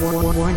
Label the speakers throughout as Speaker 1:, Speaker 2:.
Speaker 1: Warning.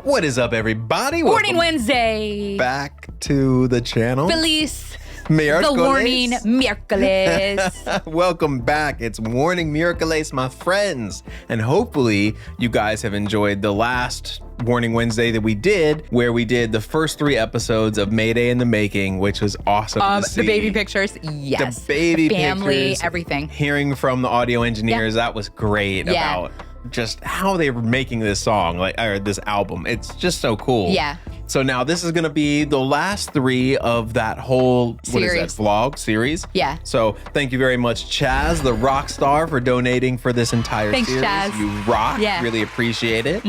Speaker 2: What is up, everybody?
Speaker 3: Warning Wednesday.
Speaker 2: Back to the channel.
Speaker 3: Feliz
Speaker 2: Miércoles.
Speaker 3: The Warning Miércoles.
Speaker 2: Welcome back. It's Warning Miércoles, my friends. And hopefully you guys have enjoyed the last Warning Wednesday that we did, where we did the first 3 episodes of Mayday in the Making, which was awesome to see.
Speaker 3: The baby pictures, yes.
Speaker 2: The baby
Speaker 3: family,
Speaker 2: pictures,
Speaker 3: everything.
Speaker 2: Hearing from the audio engineers, that was great about just how they were making this song, or this album. It's just so cool.
Speaker 3: Yeah.
Speaker 2: So now this is going to be the last 3 of that whole
Speaker 3: series.
Speaker 2: Vlog series.
Speaker 3: Yeah.
Speaker 2: So thank you very much, Chaz, the rock star, for donating for this entire
Speaker 3: Thanks,
Speaker 2: series.
Speaker 3: Chaz.
Speaker 2: You rock.
Speaker 3: Yeah.
Speaker 2: Really appreciate it.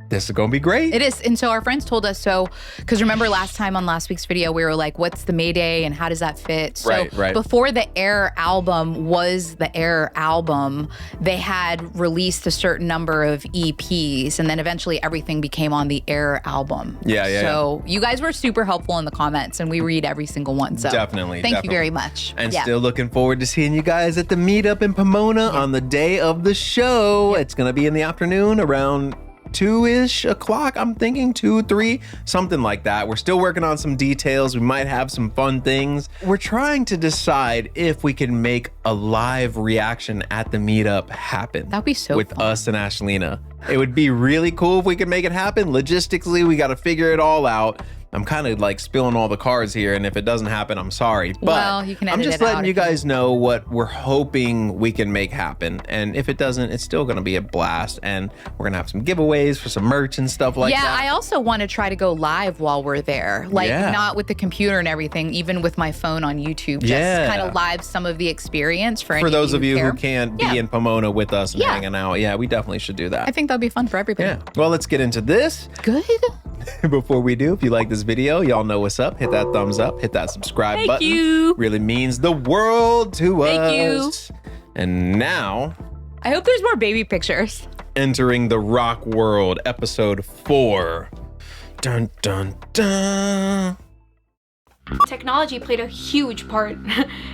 Speaker 2: This is going to be great.
Speaker 3: It is. And so our friends told us, because remember last time on last week's video, we were like, what's the Mayday and how does that fit? So
Speaker 2: Right.
Speaker 3: before the Air album was the Air album, they had released a certain number of EPs and then eventually everything became on the Air album.
Speaker 2: Yeah.
Speaker 3: So you guys were super helpful in the comments and we read every single one. So
Speaker 2: Definitely.
Speaker 3: Thank you very much.
Speaker 2: And still looking forward to seeing you guys at the meetup in Pomona on the day of the show. It's going to be in the afternoon around 2-ish o'clock. I'm thinking 2, 3, something like that. We're still working on some details. We might have some fun things. We're trying to decide if we can make a live reaction at the meetup happen.
Speaker 3: That'd be so
Speaker 2: with
Speaker 3: fun.
Speaker 2: us and Ashlina. It would be really cool if we could make it happen. Logistically, we got to figure it all out. I'm kind of like spilling all the cards here, and if it doesn't happen, I'm sorry. But
Speaker 3: well, you can edit
Speaker 2: I'm just
Speaker 3: it
Speaker 2: letting
Speaker 3: out
Speaker 2: you guys know what we're hoping we can make happen. And if it doesn't, it's still going to be a blast. And we're going to have some giveaways for some merch and stuff like that.
Speaker 3: Yeah, I also want to try to go live while we're there. Like, not with the computer and everything, even with my phone on YouTube. Just kind of live some of the experience for
Speaker 2: those of you
Speaker 3: care.
Speaker 2: who can't be in Pomona with us and hanging out. Yeah, we definitely should do that.
Speaker 3: I think that'd be fun for everybody.
Speaker 2: Yeah. Well, let's get into this.
Speaker 3: Good.
Speaker 2: Before we do, if you like this video, y'all know what's up. Hit that thumbs up, hit that subscribe button.
Speaker 3: Thank you.
Speaker 2: Really means the world to us.
Speaker 3: Thank you.
Speaker 2: And now,
Speaker 3: I hope there's more baby pictures.
Speaker 2: entering the rock world, episode 4. Dun, dun, dun.
Speaker 4: Technology played a huge part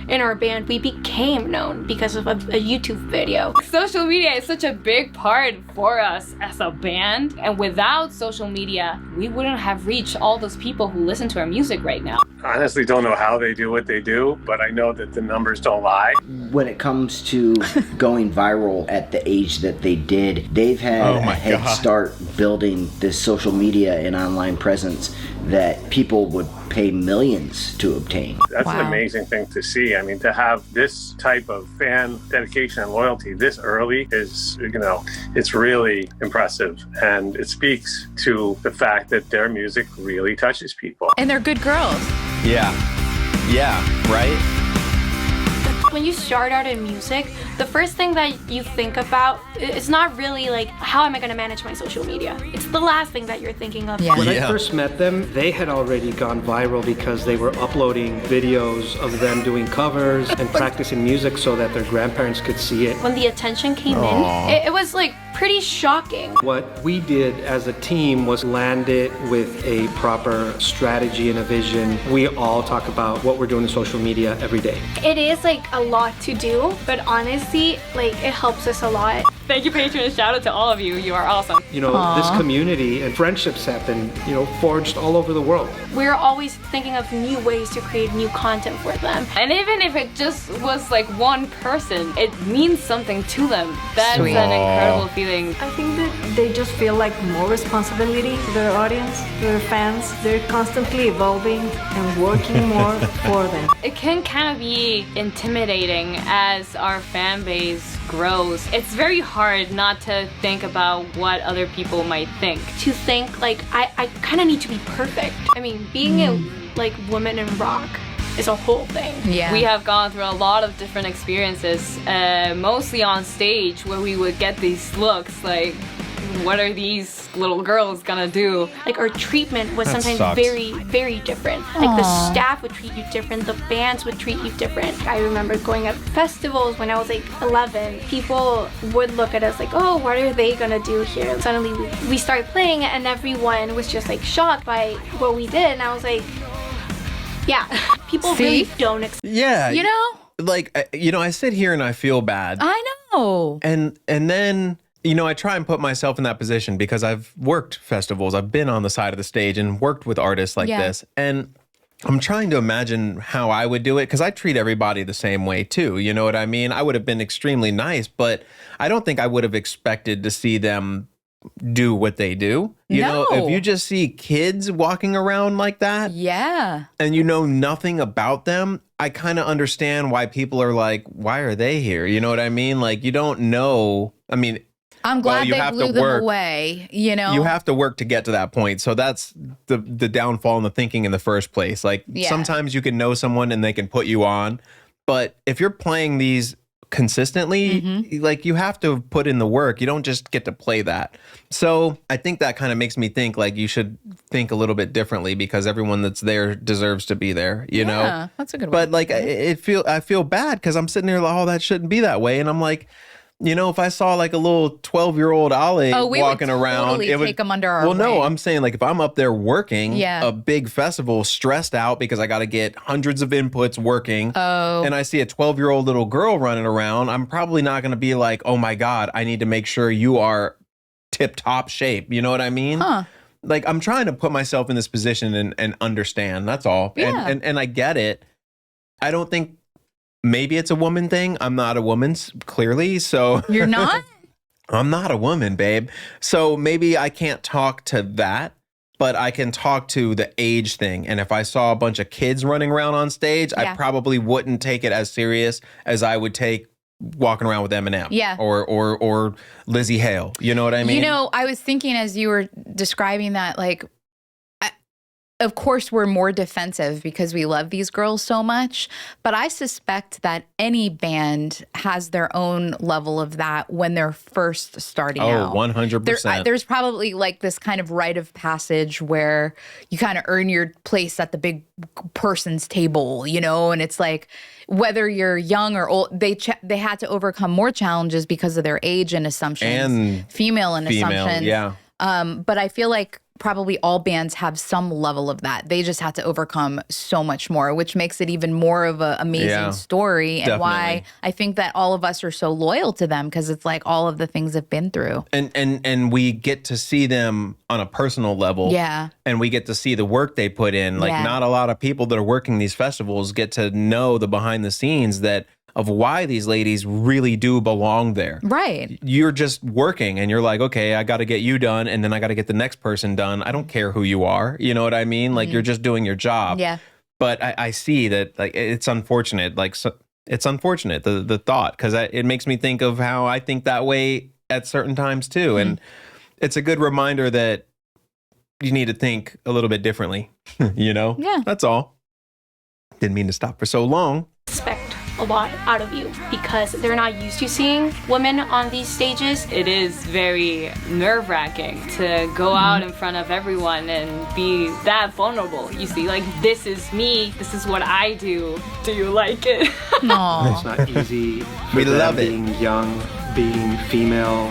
Speaker 4: in our band. We became known because of a YouTube video.
Speaker 5: Social media is such a big part for us as a band, and without social media, we wouldn't have reached all those people who listen to our music right now.
Speaker 6: I honestly don't know how they do what they do, but I know that the numbers don't lie.
Speaker 7: When it comes to going viral at the age that they did, they've had a head start building this social media and online presence that people would pay millions to obtain.
Speaker 6: That's an amazing thing to see. I mean, to have this type of fan dedication and loyalty this early is, it's really impressive. And it speaks to the fact that their music really touches people.
Speaker 3: And they're good girls.
Speaker 2: Yeah, right?
Speaker 4: When you start out in music, the first thing that you think about is not really like, how am I going to manage my social media? It's the last thing that you're thinking of.
Speaker 3: Yeah.
Speaker 8: When I first met them, they had already gone viral because they were uploading videos of them doing covers and practicing music so that their grandparents could see it.
Speaker 4: When the attention came in, it was like pretty shocking.
Speaker 8: What we did as a team was land it with a proper strategy and a vision. We all talk about what we're doing in social media every day.
Speaker 4: It is like a lot to do, but honestly, like it helps us a lot.
Speaker 5: Thank you, patrons. Shout out to all of you. You are awesome.
Speaker 8: This community and friendships have been, forged all over the world.
Speaker 4: We're always thinking of new ways to create new content for them.
Speaker 5: And even if it just was like one person, it means something to them. That's an incredible feeling.
Speaker 1: I think that they just feel like more responsibility to their audience, to their fans. They're constantly evolving and working more for them.
Speaker 5: It can kind of be intimidating as our fan base grows. It's very hard not to think about what other people might think.
Speaker 4: To think like, I kind of need to be perfect. I mean, being a woman in rock is a whole thing.
Speaker 3: Yeah.
Speaker 5: We have gone through a lot of different experiences, mostly on stage, where we would get these looks like, what are these little girls gonna do?
Speaker 4: Like our treatment was
Speaker 2: That
Speaker 4: sometimes
Speaker 2: sucks.
Speaker 4: very, very different. Like the staff would treat you different, the bands would treat you different. I remember going at festivals when I was like 11. People would look at us like, oh, what are they gonna do here? And suddenly we started playing and everyone was just like shocked by what we did. And I was like, yeah, people really don't expect.
Speaker 2: Yeah.
Speaker 3: You know?
Speaker 2: Like, I sit here and I feel bad.
Speaker 3: I know.
Speaker 2: And then you know, I try and put myself in that position because I've worked festivals. I've been on the side of the stage and worked with artists like this. And I'm trying to imagine how I would do it because I treat everybody the same way too. You know what I mean? I would have been extremely nice, but I don't think I would have expected to see them do what they do. You know, if you just see kids walking around like that, and you know nothing about them, I kind of understand why people are like, why are they here? You know what I mean? Like, you don't know. I mean,
Speaker 3: I'm glad
Speaker 2: you
Speaker 3: they
Speaker 2: have
Speaker 3: blew
Speaker 2: to
Speaker 3: them
Speaker 2: work.
Speaker 3: away, you know?
Speaker 2: You have to work to get to that point. So that's the downfall in the thinking in the first place. Like sometimes you can know someone and they can put you on. But if you're playing these consistently, like you have to put in the work. You don't just get to play that. So I think that kind of makes me think like you should think a little bit differently because everyone that's there deserves to be there, you know?
Speaker 3: Yeah, that's a good one.
Speaker 2: But like I feel bad because I'm sitting there like, oh, that shouldn't be that way. And I'm like, you know, if I saw like a little 12-year-old Ale walking around, it would
Speaker 3: take them under our
Speaker 2: Well, no,
Speaker 3: wing.
Speaker 2: I'm saying like if I'm up there working a big festival, stressed out because I got to get hundreds of inputs working, and I see a 12-year-old little girl running around, I'm probably not going to be like, oh my God, I need to make sure you are tip-top shape. You know what I mean? Like I'm trying to put myself in this position and understand. That's all.
Speaker 3: Yeah.
Speaker 2: And I get it. I don't think. Maybe it's a woman thing. I'm not a woman, clearly. So
Speaker 3: You're not?
Speaker 2: I'm not a woman, babe. So maybe I can't talk to that, but I can talk to the age thing. And if I saw a bunch of kids running around on stage, I probably wouldn't take it as serious as I would take walking around with Eminem or Lizzie Hale. You know what I mean?
Speaker 3: You know, I was thinking as you were describing that, like, of course, we're more defensive because we love these girls so much. But I suspect that any band has their own level of that when they're first starting out.
Speaker 2: 100%.
Speaker 3: There's probably like this kind of rite of passage where you kind of earn your place at the big person's table, you know? And it's like, whether you're young or old, they had to overcome more challenges because of their age and assumptions. And female assumptions.
Speaker 2: Yeah.
Speaker 3: But I feel like probably all bands have some level of that. They just had to overcome so much more, which makes it even more of an amazing story and why I think that all of us are so loyal to them because it's like all of the things they've been through.
Speaker 2: And we get to see them on a personal level.
Speaker 3: Yeah.
Speaker 2: And we get to see the work they put in. Like not a lot of people that are working these festivals get to know the behind the scenes of why these ladies really do belong there.
Speaker 3: Right.
Speaker 2: You're just working and you're like, okay, I got to get you done and then I got to get the next person done. I don't care who you are. You know what I mean? Like you're just doing your job.
Speaker 3: Yeah.
Speaker 2: But I see that like it's unfortunate. Like it's unfortunate, the thought, because it makes me think of how I think that way at certain times too. And it's a good reminder that you need to think a little bit differently, you know?
Speaker 3: Yeah.
Speaker 2: That's all. Didn't mean to stop for so long.
Speaker 4: Expect a lot out of you because they're not used to seeing women on these stages.
Speaker 5: It is very nerve-wracking to go out in front of everyone and be that vulnerable. You see, like, this is me, this is what I do. Do you like it?
Speaker 3: No.
Speaker 8: It's not easy for
Speaker 2: We
Speaker 8: them
Speaker 2: love it.
Speaker 8: being young, being female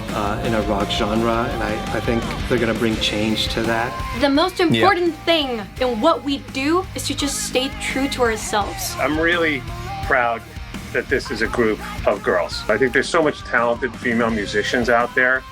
Speaker 8: in a rock genre, and I think they're gonna bring change to that.
Speaker 4: The most important thing in what we do is to just stay true to ourselves.
Speaker 6: I'm really proud that this is a group of girls. I think there's so much talented female musicians out there,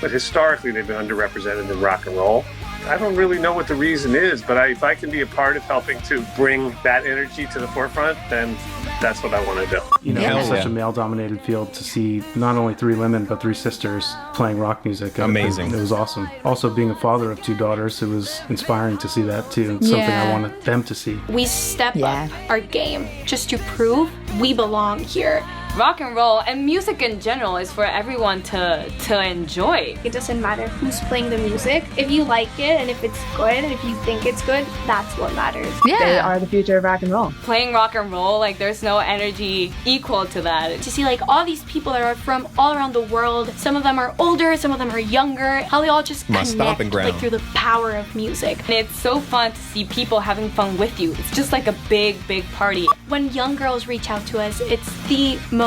Speaker 6: but historically they've been underrepresented in rock and roll. I don't really know what the reason is, but if I can be a part of helping to bring that energy to the forefront, then that's what I want to do.
Speaker 8: You know, it's such a male-dominated field to see not only three women, but three sisters playing rock music.
Speaker 2: Amazing.
Speaker 8: It was awesome. Also, being a father of two daughters, it was inspiring to see that too. It's something I wanted them to see.
Speaker 4: We step up our game just to prove we belong here.
Speaker 5: Rock and roll and music in general is for everyone to enjoy.
Speaker 4: It doesn't matter who's playing the music. If you like it and if it's good and if you think it's good, that's what matters.
Speaker 3: Yeah.
Speaker 9: They are the future of rock and roll.
Speaker 5: Playing rock and roll, like there's no energy equal to that.
Speaker 4: To see like all these people that are from all around the world, some of them are older, some of them are younger, how they all just
Speaker 2: My
Speaker 4: connect
Speaker 2: stomping ground.
Speaker 4: like through the power of music.
Speaker 5: And it's so fun to see people having fun with you. It's just like a big party.
Speaker 4: When young girls reach out to us, it's the most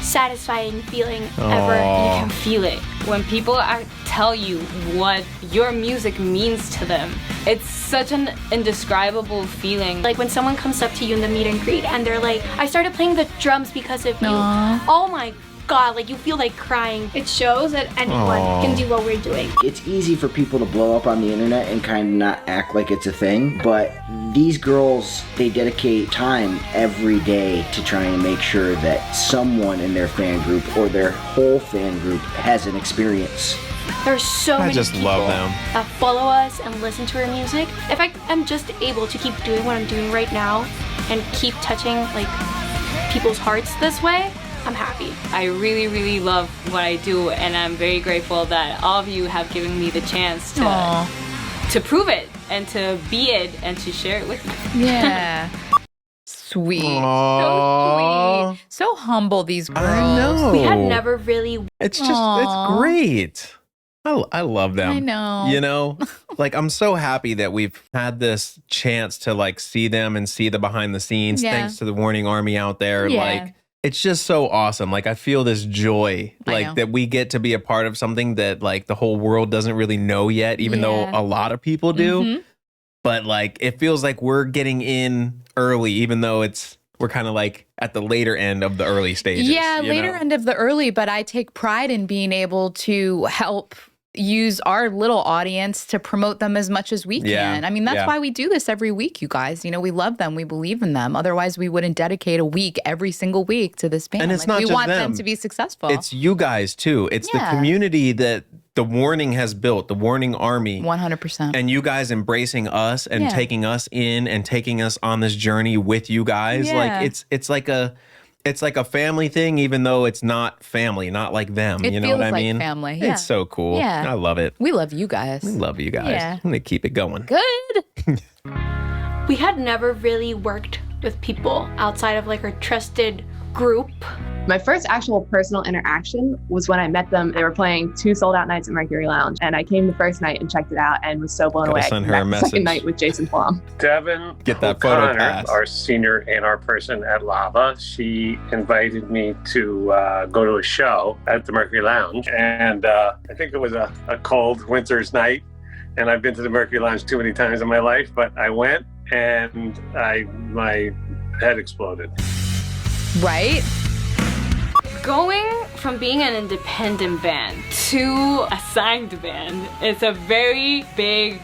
Speaker 4: satisfying feeling ever.
Speaker 5: You can feel it. When people tell you what your music means to them, it's such an indescribable feeling.
Speaker 4: Like when someone comes up to you in the meet and greet and they're like, I started playing the drums because of you. Oh my God, like you feel like crying. It shows that anyone can do what we're doing.
Speaker 7: It's easy for people to blow up on the internet and kind of not act like it's a thing, but these girls, they dedicate time every day to try and make sure that someone in their fan group or their whole fan group has an experience.
Speaker 4: There's so many
Speaker 2: just
Speaker 4: people
Speaker 2: love them.
Speaker 4: that follow us and listen to our music. If I am just able to keep doing what I'm doing right now and keep touching like people's hearts this way, I'm happy.
Speaker 5: I really, really love what I do, and I'm very grateful that all of you have given me the chance to prove it and to be it and to share it with you.
Speaker 3: Yeah. Sweet.
Speaker 2: Aww.
Speaker 3: So sweet. So humble, these girls.
Speaker 2: I know.
Speaker 4: We had never really.
Speaker 2: It's just, it's great. I love them.
Speaker 3: I know.
Speaker 2: You know, like I'm so happy that we've had this chance to like see them and see the behind the scenes.
Speaker 3: Yeah.
Speaker 2: Thanks to the Warning Army out there.
Speaker 3: Yeah.
Speaker 2: Like it's just so awesome. Like I feel this joy,
Speaker 3: I
Speaker 2: like
Speaker 3: know.
Speaker 2: that we get to be a part of something that like the whole world doesn't really know yet, even though
Speaker 3: Yeah.
Speaker 2: a lot of people do.
Speaker 3: Mhm.
Speaker 2: But like it feels like we're getting in early, even though we're kind of like at the later end of the early stages.
Speaker 3: Yeah,
Speaker 2: you
Speaker 3: later
Speaker 2: know?
Speaker 3: end of the early, but I take pride in being able to help use our little audience to promote them as much as we
Speaker 2: Yeah,
Speaker 3: can. I mean, that's
Speaker 2: yeah.
Speaker 3: why we do this every week, you guys. You know, we love them. We believe in them. Otherwise, we wouldn't dedicate a week every single week to this band.
Speaker 2: And it's
Speaker 3: Like,
Speaker 2: not
Speaker 3: we
Speaker 2: just
Speaker 3: want them
Speaker 2: them.
Speaker 3: to be successful.
Speaker 2: It's you guys too. It's the
Speaker 3: Yeah.
Speaker 2: community that the Warning has built, the Warning Army.
Speaker 3: 100%.
Speaker 2: And you guys embracing us and
Speaker 3: Yeah.
Speaker 2: taking us in and taking us on this journey with you guys.
Speaker 3: Yeah.
Speaker 2: Like it's like a family thing, even though it's not family, not like them.
Speaker 3: It
Speaker 2: you know
Speaker 3: feels
Speaker 2: what I
Speaker 3: like
Speaker 2: mean?
Speaker 3: family, yeah.
Speaker 2: It's so cool.
Speaker 3: Yeah.
Speaker 2: I love it.
Speaker 3: We love you guys.
Speaker 2: We love you guys.
Speaker 3: Yeah.
Speaker 2: I'm gonna keep it going.
Speaker 3: Good.
Speaker 4: We had never really worked with people outside of like our trusted group.
Speaker 9: My first actual personal interaction was when I met them. They were playing 2 sold-out nights at Mercury Lounge, and I came the first night and checked it out and was so blown
Speaker 2: Gotta
Speaker 9: away.
Speaker 2: send
Speaker 9: I
Speaker 2: her a
Speaker 9: came back the second
Speaker 2: message.
Speaker 9: night with Jason Flom.
Speaker 6: Devin
Speaker 2: Get that photo
Speaker 6: O'Connor,
Speaker 2: pass.
Speaker 6: our senior A&R person at Lava, she invited me to go to a show at the Mercury Lounge. And I think it was a cold winter's night. And I've been to the Mercury Lounge too many times in my life, but I went and my head exploded.
Speaker 3: Right?
Speaker 5: Going from being an independent band to a signed band is a very big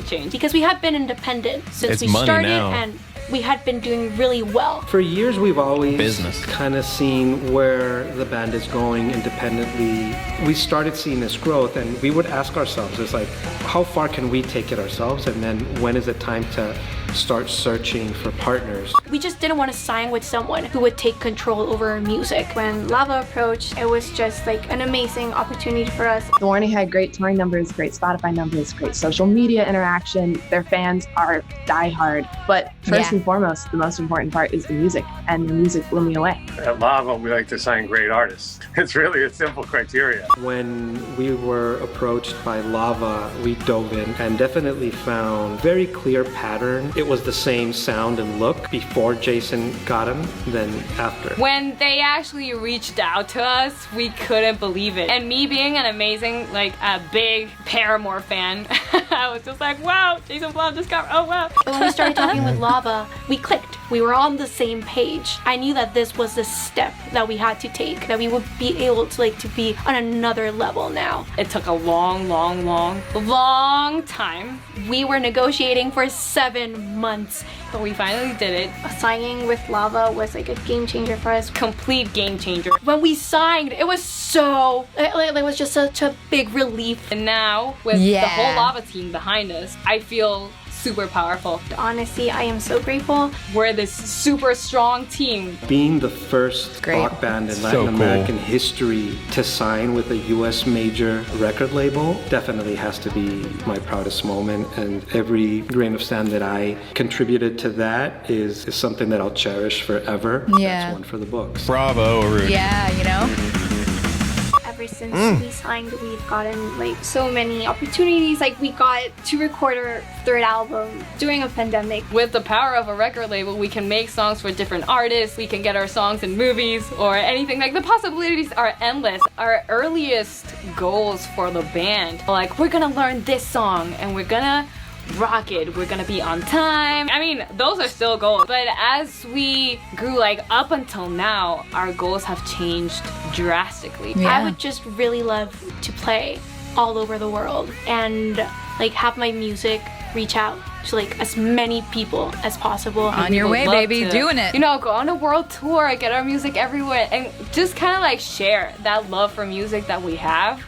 Speaker 5: change.
Speaker 4: Because we have been independent since
Speaker 2: It's
Speaker 4: we
Speaker 2: money
Speaker 4: started
Speaker 2: now.
Speaker 4: and we had been doing really well.
Speaker 8: For years, we've always
Speaker 2: Business.
Speaker 8: kind of seen where the band is going independently. We started seeing this growth, and we would ask ourselves, it's like, how far can we take it ourselves? And then when is it time to start searching for partners?
Speaker 4: We just didn't want to sign with someone who would take control over our music. When Lava approached, it was just like an amazing opportunity for us.
Speaker 9: The Warning had great touring numbers, great Spotify numbers, great social media interaction. Their fans are diehard. But first
Speaker 3: Yeah.
Speaker 9: and foremost, the most important part is the music, and the music blew me away.
Speaker 6: At Lava, we like to sign great artists. It's really a simple criteria.
Speaker 8: When we were approached by Lava, we dove in and definitely found very clear pattern. It was the same sound and look before Jason got him than after.
Speaker 5: When they actually reached out to us, we couldn't believe it. And me being an amazing, like a big Paramore fan, I was just like, wow, Jason Blum just got, oh wow.
Speaker 4: When we started talking with Lava, we clicked. We were on the same page. I knew that this was the step that we had to take, that we would be able to be on another level now.
Speaker 5: It took a long time,
Speaker 4: We were negotiating for 7 months.
Speaker 5: but we finally did it.
Speaker 4: Signing with Lava was like a game changer for us.
Speaker 5: Complete game changer.
Speaker 4: When we signed, it was it was just such a big relief.
Speaker 5: And now, with
Speaker 3: Yeah.
Speaker 5: the whole Lava team behind us, I feel super powerful.
Speaker 4: Honestly, I am so grateful.
Speaker 5: We're this super strong team.
Speaker 8: Being the first
Speaker 3: Great.
Speaker 8: rock band in
Speaker 2: So
Speaker 8: Latin
Speaker 2: cool.
Speaker 8: American history to sign with a US major record label definitely has to be my proudest moment, and every grain of sand that I contributed to that is something that I'll cherish forever.
Speaker 3: Yeah.
Speaker 8: That's one for the books.
Speaker 2: Bravo, Arun.
Speaker 3: Yeah, you know?
Speaker 4: Ever since we signed, we've gotten like so many opportunities. Like we got to record our 3rd album during a pandemic.
Speaker 5: With the power of a record label, we can make songs for different artists. We can get our songs in movies or anything. Like the possibilities are endless. Our earliest goals for the band, like we're gonna learn this song and we're gonna rock it, we're gonna be on time. I mean, those are still goals, but as we grew like up until now, our goals have changed drastically.
Speaker 4: I would just really love to play all over the world and like have my music reach out to like as many people as possible.
Speaker 3: On your way, baby, doing it.
Speaker 5: You know, go on a world tour, get our music everywhere, and just kind of like share that love for music that we have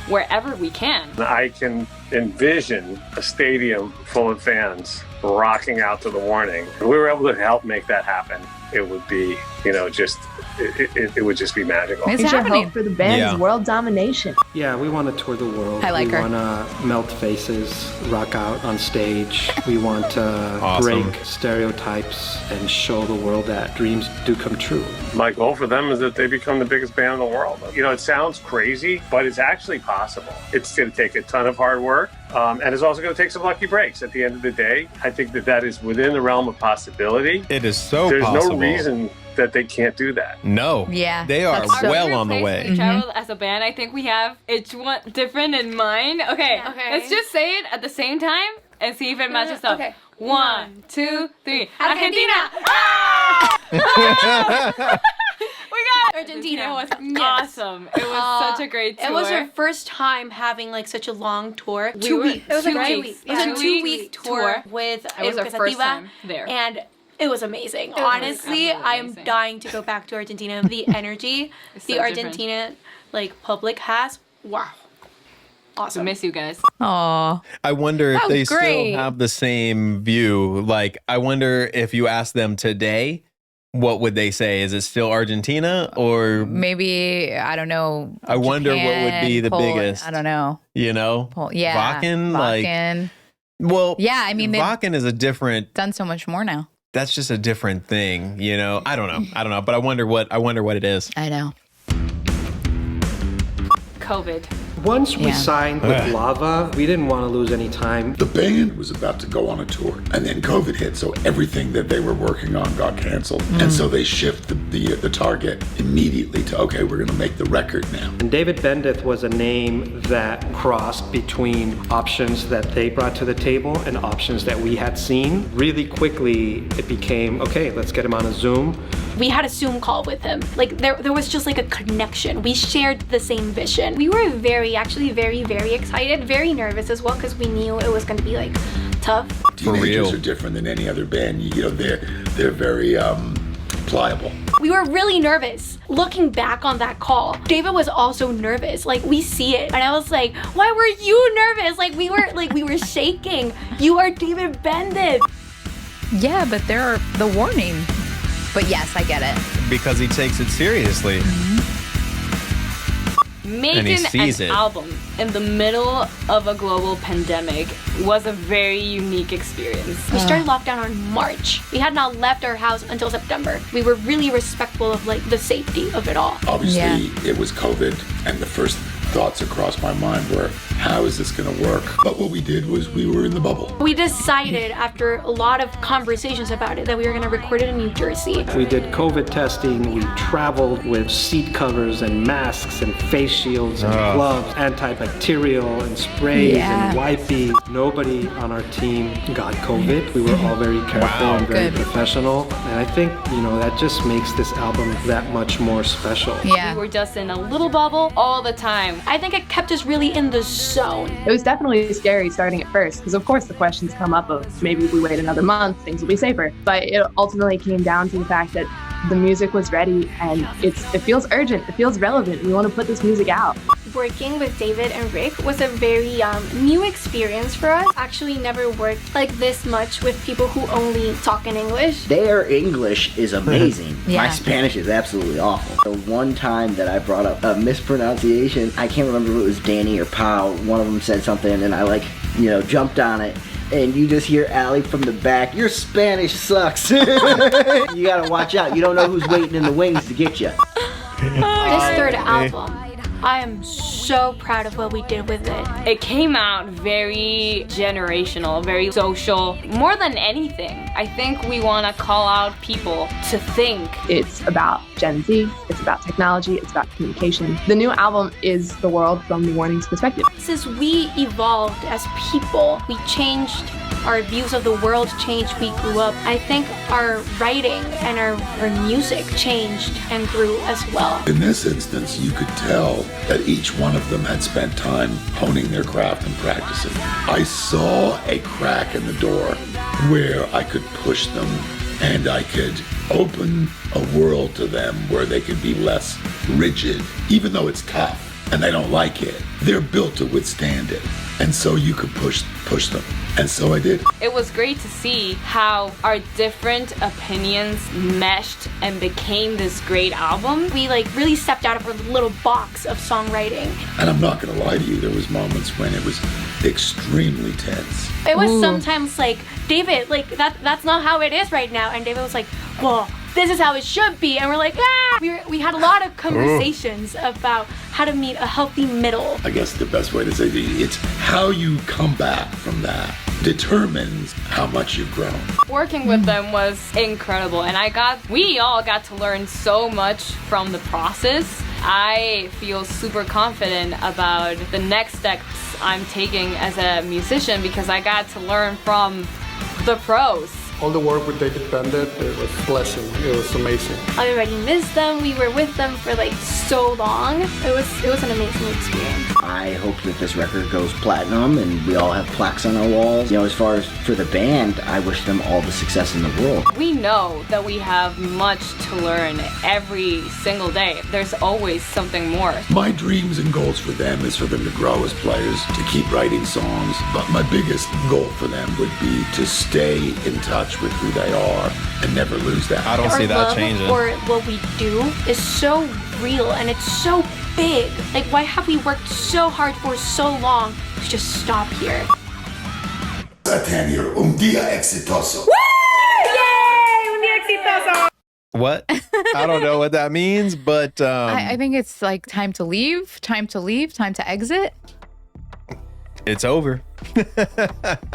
Speaker 5: wherever we can.
Speaker 6: I can envision a stadium full of fans rocking out to TheWarning. If we were able to help make that happen, it would be, you know, just it would just be magical.
Speaker 3: It's
Speaker 9: Future
Speaker 3: happening.
Speaker 9: hope for the band
Speaker 2: Yeah.
Speaker 9: is world domination.
Speaker 8: Yeah, we want to tour the world.
Speaker 3: I like
Speaker 8: we
Speaker 3: her.
Speaker 8: want to melt faces, rock out on stage. We want to
Speaker 2: Awesome.
Speaker 8: break stereotypes and show the world that dreams do come true.
Speaker 6: My goal for them is that they become the biggest band in the world. You know, it sounds crazy, but it's actually possible. It's going to take a ton of hard work, and it's also going to take some lucky breaks. At the end of the day, I think that that is within the realm of possibility.
Speaker 2: It is so
Speaker 6: There's
Speaker 2: possible.
Speaker 6: no reason that they can't do that.
Speaker 2: No.
Speaker 3: Yeah,
Speaker 2: They are
Speaker 3: that's
Speaker 5: Our
Speaker 2: well
Speaker 5: favorite
Speaker 2: on the
Speaker 5: place
Speaker 2: way.
Speaker 5: We travel as a band. I think we have each one different in mind. Okay,
Speaker 4: Okay.
Speaker 5: let's just say it at the same time and see if it matches up.
Speaker 4: Okay.
Speaker 5: 1, 2, 3.
Speaker 4: Argentina!
Speaker 5: We got
Speaker 4: Argentina.
Speaker 5: It was
Speaker 4: Yes.
Speaker 5: awesome. It was such a great tour.
Speaker 4: It was our first time having like such a long tour.
Speaker 5: We
Speaker 4: 2
Speaker 5: were-
Speaker 4: weeks. It was
Speaker 5: 2
Speaker 4: like 2
Speaker 5: weeks.
Speaker 4: weeks. It was
Speaker 5: Yeah.
Speaker 4: a
Speaker 5: 2
Speaker 4: 2-week
Speaker 5: week
Speaker 4: tour
Speaker 5: tour.
Speaker 4: with
Speaker 5: It was our first time there.
Speaker 4: and it was amazing.
Speaker 5: was
Speaker 4: Honestly,
Speaker 5: absolutely
Speaker 4: I'm
Speaker 5: amazing.
Speaker 4: dying to go back to Argentina. The energy
Speaker 5: It's
Speaker 4: the
Speaker 5: so
Speaker 4: Argentina like public has, wow.
Speaker 5: We
Speaker 4: Awesome.
Speaker 5: miss you guys.
Speaker 3: Aw.
Speaker 2: I wonder if
Speaker 3: That
Speaker 2: they
Speaker 3: was great.
Speaker 2: still have the same view. Like, I wonder if you ask them today, what would they say? Is it still Argentina or,
Speaker 3: Maybe, I don't know.
Speaker 2: I wonder what would be the
Speaker 3: Poland,
Speaker 2: biggest.
Speaker 3: I don't know.
Speaker 2: you know?
Speaker 3: Yeah.
Speaker 2: Wacken, like,
Speaker 3: Wacken.
Speaker 2: well,
Speaker 3: Yeah, I mean, they've
Speaker 2: Wacken is a different,
Speaker 3: done so much more now.
Speaker 2: that's just a different thing, you know? I don't know. But I wonder what it is.
Speaker 3: I know.
Speaker 5: COVID.
Speaker 8: Once we
Speaker 3: Yeah.
Speaker 8: signed with
Speaker 2: Ugh.
Speaker 8: Lava, we didn't want to lose any time.
Speaker 10: The band was about to go on a tour, and then COVID hit, so everything that they were working on got canceled. And so they shifted the target immediately to, okay, we're going to make the record now.
Speaker 8: And David Bendith was a name that crossed between options that they brought to the table and options that we had seen. Really quickly, it became, okay, let's get him on a Zoom.
Speaker 4: We had a Zoom call with him. Like there was just like a connection. We shared the same vision. We were actually very, very excited, very nervous as well because we knew it was going to be like tough.
Speaker 10: Teenagers
Speaker 2: real.
Speaker 10: are different than any other band. You know, they're very pliable.
Speaker 4: We were really nervous. Looking back on that call, David was also nervous. Like we see it, and I was like, "Why were you nervous?" Like we were shaking. You are David Bendith.
Speaker 3: Yeah, but they're TheWarning. But yes, I get it.
Speaker 2: Because he takes it seriously.
Speaker 5: Making
Speaker 2: he sees
Speaker 5: an
Speaker 2: it.
Speaker 5: album in the middle of a global pandemic was a very unique experience.
Speaker 4: We started lockdown on March. We had not left our house until September. We were really respectful of like the safety of it all.
Speaker 10: Obviously,
Speaker 3: Yeah.
Speaker 10: it was COVID, and the first thoughts across my mind were, how is this going to work? But what we did was we were in the bubble.
Speaker 4: We decided after a lot of conversations about it that we were gonna record it in New Jersey.
Speaker 8: We did COVID testing. We traveled with seat covers and masks and face shields and gloves, antibacterial and sprays
Speaker 3: Yeah.
Speaker 8: and wipey. Nobody on our team got COVID. We were all very careful
Speaker 2: Wow.
Speaker 8: and very
Speaker 3: Good.
Speaker 8: professional. And I think, that just makes this album that much more special.
Speaker 3: Yeah.
Speaker 5: We were just in a little bubble all the time.
Speaker 4: I think it kept us really in the zone.
Speaker 9: It was definitely scary starting at first because, of course, the questions come up of maybe if we wait another month, things will be safer. But it ultimately came down to the fact that the music was ready and it feels urgent. It feels relevant. We want to put this music out.
Speaker 4: Working with David and Rick was a very new experience for us. Actually never worked like this much with people who only talk in English.
Speaker 7: Their English is amazing.
Speaker 3: Yeah.
Speaker 7: My Spanish is absolutely awful. The one time that I brought up a mispronunciation, I can't remember if it was Danny or Pau. One of them said something and I jumped on it. And you just hear Allie from the back, your Spanish sucks. You gotta watch out. You don't know who's waiting in the wings to get you.
Speaker 4: This third album I am so proud of what we did with it.
Speaker 5: It came out very generational, very social. More than anything, I think we want to call out people to think.
Speaker 9: It's about Gen Z, it's about technology, it's about communication. The new album is the world from TheWarning's perspective.
Speaker 4: As we evolved as people, we changed, our views of the world changed, we grew up. I think our writing and our music changed and grew as well.
Speaker 10: In this instance, you could tell that each one of them had spent time honing their craft and practicing. I saw a crack in the door where I could push them and I could open a world to them where they could be less rigid. Even though it's tough and they don't like it, they're built to withstand it. And so you could push them. And so I did.
Speaker 5: It was great to see how our different opinions meshed and became this great album.
Speaker 4: We really stepped out of our little box of songwriting.
Speaker 10: And I'm not gonna lie to you, there was moments when it was extremely tense.
Speaker 4: It was sometimes David, that's not how it is right now. And David was like, well, this is how it should be. And we're like, ah! We had a lot of conversations about how to meet a healthy middle.
Speaker 10: I guess the best way to say it's how you come back from that determines how much you've grown.
Speaker 5: Working with them was incredible, and we all got to learn so much from the process. I feel super confident about the next steps I'm taking as a musician because I got to learn from the pros.
Speaker 11: All the work with David Bandit, it was a blessing. It was amazing.
Speaker 4: I already missed them. We were with them for so long. It was an amazing experience.
Speaker 7: I hope that this record goes platinum and we all have plaques on our walls. As far as for the band, I wish them all the success in the world.
Speaker 5: We know that we have much to learn every single day. There's always something more.
Speaker 10: My dreams and goals for them is for them to grow as players, to keep writing songs. But my biggest goal for them would be to stay in touch with who they are and never lose that.
Speaker 2: I don't see that changing.
Speaker 4: Or what we do is so real and it's so big. Why have we worked so hard for so long to just stop here?
Speaker 10: Tenure, un día exitoso.
Speaker 4: Yay! Un día exitoso!
Speaker 2: What? I don't know what that means, but
Speaker 3: I think it's time to leave, time to exit.
Speaker 2: It's over.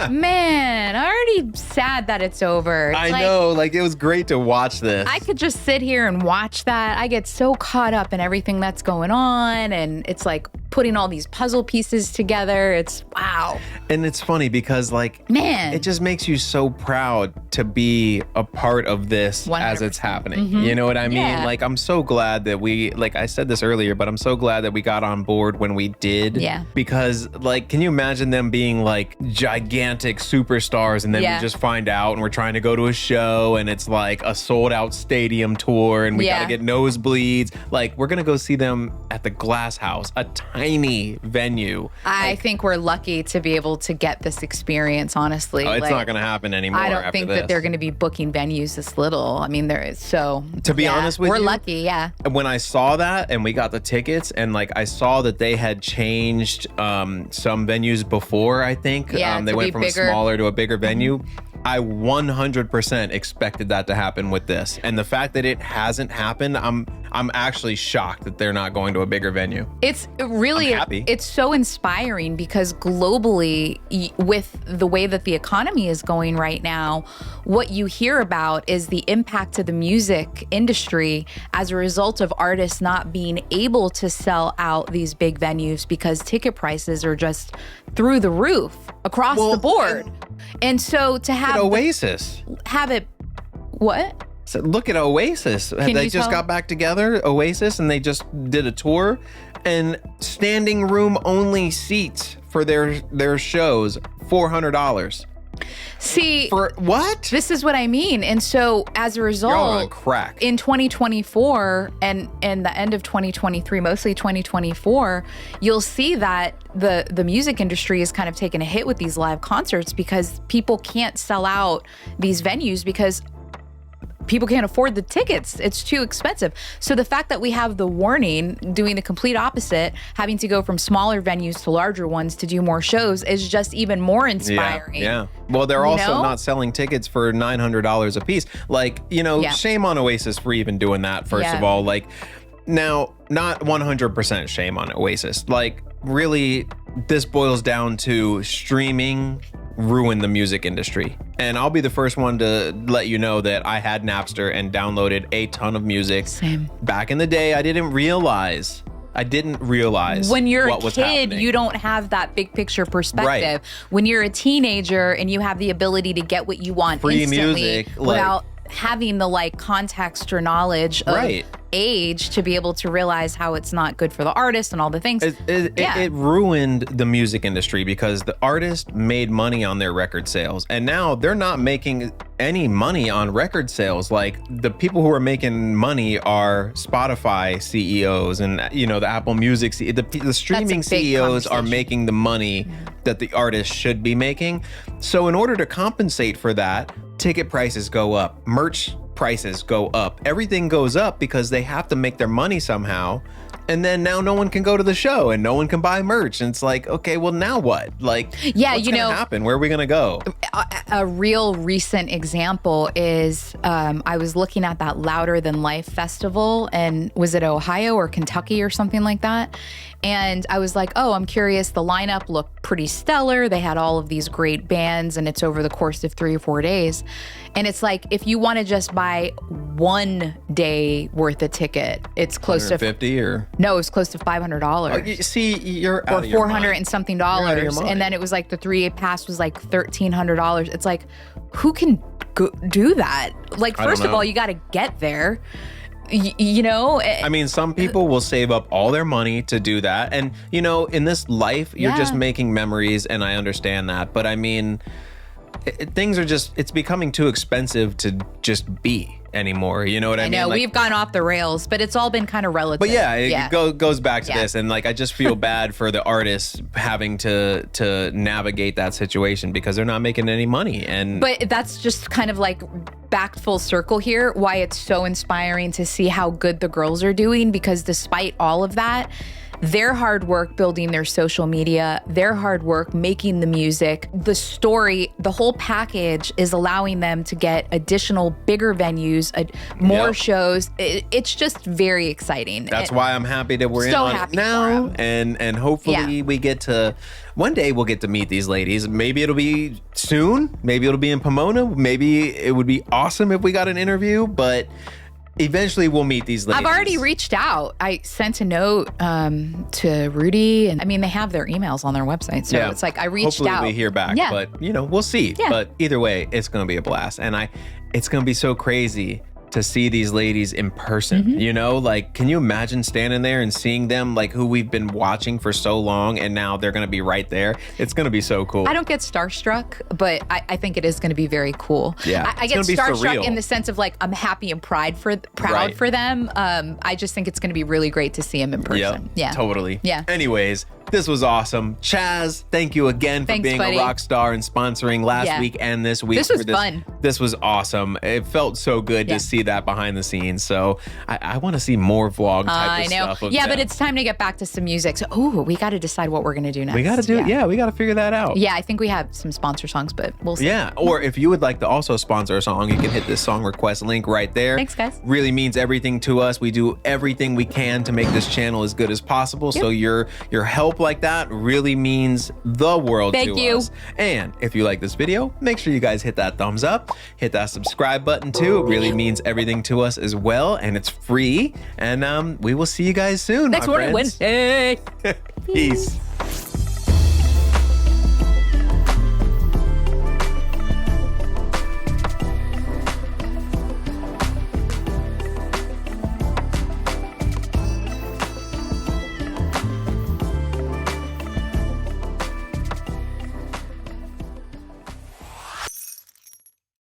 Speaker 3: Man, I'm already sad that it's over.
Speaker 2: I know, it was great to watch this.
Speaker 3: I could just sit here and watch that. I get so caught up in everything that's going on, and it's putting all these puzzle pieces together. It's wow.
Speaker 2: And it's funny because
Speaker 3: man,
Speaker 2: it just makes you so proud to be a part of this
Speaker 3: 100%.
Speaker 2: As it's happening.
Speaker 3: Mm-hmm.
Speaker 2: You know what I mean?
Speaker 3: Yeah.
Speaker 2: I'm so glad that we, I said this earlier, but I'm so glad that we got on board when we did.
Speaker 3: Yeah.
Speaker 2: Because can you imagine them being gigantic superstars and then we just find out and we're trying to go to a show and it's a sold out stadium tour and we gotta get nosebleeds. We're gonna go see them at the Glass House, a tiny venue.
Speaker 3: I think we're lucky to be able to get this experience, honestly.
Speaker 2: It's not gonna happen anymore.
Speaker 3: I don't
Speaker 2: after
Speaker 3: think
Speaker 2: this.
Speaker 3: that they're gonna be booking venues this little. I mean, there is so.
Speaker 2: To be honest with
Speaker 3: we're
Speaker 2: you,
Speaker 3: lucky, yeah.
Speaker 2: When I saw that and we got the tickets and I saw that they had changed some venues before, I think.
Speaker 3: Yeah,
Speaker 2: they went from
Speaker 3: bigger.
Speaker 2: A smaller to a bigger venue. I 100% expected that to happen with this. And the fact that it hasn't happened, I'm actually shocked that they're not going to a bigger venue.
Speaker 3: It's really,
Speaker 2: I'm happy.
Speaker 3: It's so inspiring because globally, with the way that the economy is going right now, what you hear about is the impact to the music industry as a result of artists not being able to sell out these big venues because ticket prices are just through the roof across the board. And so to have
Speaker 2: Oasis.
Speaker 3: have it, what?
Speaker 2: So look at Oasis. They just got back together, Oasis, and they just did a tour and standing room only seats for their shows, $400.
Speaker 3: See,
Speaker 2: for what?
Speaker 3: This is what I mean. And so as a result,
Speaker 2: y'all on crack.
Speaker 3: In 2024 and the end of 2023, mostly 2024, you'll see that the music industry is kind of taking a hit with these live concerts because people can't sell out these venues because people can't afford the tickets. It's too expensive. So the fact that we have TheWarning doing the complete opposite, having to go from smaller venues to larger ones to do more shows is just even more inspiring.
Speaker 2: Yeah. Well, they're also not selling tickets for $900 a piece. Shame on Oasis for even doing that, first of all. Now, not 100% shame on Oasis. Like, really, this boils down to streaming ruined the music industry. And I'll be the first one to let you know that I had Napster and downloaded a ton of music.
Speaker 3: Same.
Speaker 2: Back in the day, I didn't realize
Speaker 3: when you're
Speaker 2: what
Speaker 3: a
Speaker 2: was
Speaker 3: kid,
Speaker 2: happening.
Speaker 3: you don't have that big picture perspective.
Speaker 2: Right.
Speaker 3: When you're a teenager and you have the ability to get what you want
Speaker 2: Free
Speaker 3: instantly
Speaker 2: music,
Speaker 3: without having the like context or knowledge of
Speaker 2: Right.
Speaker 3: age to be able to realize how it's not good for the artist and all the things.
Speaker 2: It ruined the music industry because the artist made money on their record sales, and now they're not making any money on record sales. Like, the people who are making money are Spotify CEOs and, you know, the Apple Music the streaming CEOs are making the money that the artist should be making. So in order to compensate for that, ticket prices go up, merch prices go up, everything goes up because they have to make their money somehow. And then now no one can go to the show and no one can buy merch. And it's like, okay, well, now what? Like,
Speaker 3: Yeah,
Speaker 2: what's
Speaker 3: you
Speaker 2: gonna
Speaker 3: know,
Speaker 2: happen? Where are we gonna go?
Speaker 3: A real recent example is I was looking at that Louder Than Life festival, and was it Ohio or Kentucky or something like that? And I was like, oh, I'm curious. The lineup looked pretty stellar. They had all of these great bands, and it's over the course of 3 or 4 days. And it's like, if you want to just buy 1 day worth of ticket, it's close to
Speaker 2: $150 or
Speaker 3: no, it was close to $500.
Speaker 2: Oh, you see, you're out
Speaker 3: or
Speaker 2: of your mind.
Speaker 3: $400 and something
Speaker 2: You're out of your
Speaker 3: dollars,
Speaker 2: mind.
Speaker 3: and then it was like the 3-day pass was like $1,300. It's like, who can do that? Like,
Speaker 2: I don't
Speaker 3: first of
Speaker 2: know.
Speaker 3: all, you got to get there. You know,
Speaker 2: I mean, some people will save up all their money to do that. And, you know, in this life, you're just making memories, and I understand that. But I mean, things are just, it's becoming too expensive to just be anymore. You know what I mean?
Speaker 3: I know,
Speaker 2: Like,
Speaker 3: we've gone off the rails, but it's all been kind of relative.
Speaker 2: but yeah, it goes back to
Speaker 3: Yeah.
Speaker 2: this. And like, I just feel bad for the artists having to navigate that situation because they're not making any money. And
Speaker 3: But that's just kind of like back full circle here, why it's so inspiring to see how good the girls are doing, because despite all of that, their hard work building their social media, their hard work making the music, the story, the whole package is allowing them to get additional bigger venues, more
Speaker 2: Yep.
Speaker 3: shows. It's just very exciting.
Speaker 2: that's why I'm happy that we're in
Speaker 3: So
Speaker 2: on it
Speaker 3: happy
Speaker 2: now.
Speaker 3: for
Speaker 2: And hopefully we get to, one day we'll get to meet these ladies. Maybe it'll be soon. Maybe it'll be in Pomona. Maybe it would be awesome if we got an interview, but eventually we'll meet these ladies.
Speaker 3: I've already reached out. I sent a note to Rudy, and I mean, they have their emails on their website. So it's like I reached
Speaker 2: Hopefully
Speaker 3: out.
Speaker 2: we hear back,
Speaker 3: Yeah.
Speaker 2: but you know, we'll see.
Speaker 3: Yeah.
Speaker 2: But either way, it's going to be a blast. And it's going to be so crazy to see these ladies in person, you know, like, can you imagine standing there and seeing them, like, who we've been watching for so long, and now they're going to be right there. It's going to be so cool.
Speaker 3: I don't get starstruck, but I think it is going to be very cool.
Speaker 2: Yeah,
Speaker 3: I
Speaker 2: it's
Speaker 3: get
Speaker 2: gonna be
Speaker 3: starstruck
Speaker 2: surreal.
Speaker 3: in the sense of like, I'm happy and proud
Speaker 2: Right.
Speaker 3: for them. I just think it's going to be really great to see them in person.
Speaker 2: Yep, totally.
Speaker 3: Yeah.
Speaker 2: Anyways, this was awesome. Chaz, thank you again for
Speaker 3: Thanks,
Speaker 2: being
Speaker 3: buddy.
Speaker 2: a rock star and sponsoring last week and this week.
Speaker 3: This was
Speaker 2: for
Speaker 3: fun.
Speaker 2: This was awesome. It felt so good to see that behind the scenes. So I want to see more vlog type
Speaker 3: I
Speaker 2: of
Speaker 3: know.
Speaker 2: stuff. Of
Speaker 3: Yeah, but
Speaker 2: them.
Speaker 3: it's time to get back to some music. So, we got to decide what we're going to do next.
Speaker 2: We got to do it. Yeah, we got to figure that out.
Speaker 3: Yeah, I think we have some sponsor songs, but we'll see.
Speaker 2: Yeah, or if you would like to also sponsor a song, you can hit this song request link right there.
Speaker 3: Thanks, guys.
Speaker 2: Really means everything to us. We do everything we can to make this channel as good as possible. So your help like that really means the world
Speaker 3: Thank
Speaker 2: to
Speaker 3: you.
Speaker 2: us. And if you like this video, make sure you guys hit that thumbs up, hit that subscribe button too. It really means everything to us as well, and it's free. And we will see you guys soon.
Speaker 3: Next
Speaker 2: my
Speaker 3: Warning
Speaker 2: friends.
Speaker 3: Wednesday.
Speaker 2: Peace.